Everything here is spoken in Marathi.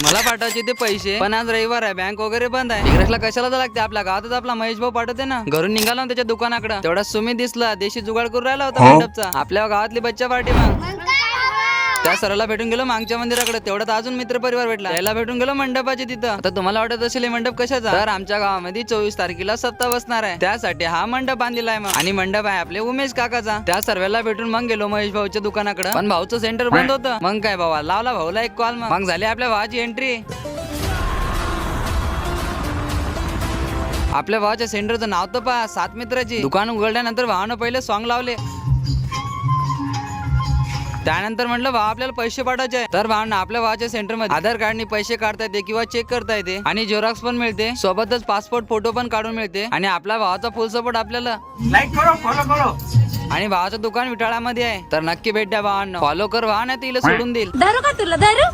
मला पाठवायचे ते पैसे, पण आज रविवार आहे, बँक वगैरे बंद आहे. इकडेला कशाला तर लागते, आपल्या गावातच आपला महेश भाऊ पाठवते ना. घरून निघाला ना त्याच्या दुकानाकडे, तेवढा सुमित दिसला, देशी जुगाड करून राहिला होता मंडपचा. आपल्या गावातली बच्चा पार्टी. मग त्या सरला भेटून गेलो मागच्या मंदिराकडे, तेवढ्यात अजून मित्र परिवार भेटला, त्याला भेटून गेलो मंडपाची तिथं. आता तुम्हाला वाटत असेल हे मंडप कशाचा, तर आमच्या गावामध्ये 24 तारखेला सप्ताह बसणार आहे, त्यासाठी हा मंडप बांधलेला आहे. मग आणि मंडप आहे आपले उमेश काकाचा. त्या सर्वेला भेटून मग गेलो महेश भाऊच्या दुकानाकडे, पण भाऊचं सेंटर बंद होतं. मग काय भावा लावला भाऊला एक कॉल, मग झाली आपल्या भावाची एंट्री. आपल्या भावाच्या सेंटरचं नाव तर पहा, 7 मित्राची. दुकान उघडल्यानंतर भावानं पहिले सॉंग लावले. त्यानंतर म्हटलं भाव आपल्याला पैसे पाठवायचे, तर भावना आपल्या भावाच्या सेंटर मध्ये आधार कार्डनी पैसे काढता येते किंवा चेक करता येते, आणि झेरॉक्स पण मिळते, सोबतच पासपोर्ट फोटो पण काढून मिळते. आणि आपल्या भावाचा फुल सपोर्ट आपल्याला. लाईक करो, फॉलो करो. आणि भावाचं दुकान विटाळामध्ये आहे, तर नक्की भेट द्या भावांना. फॉलो कर भावा, नाही तिला सोडून देईल. दारू का तुला दारू?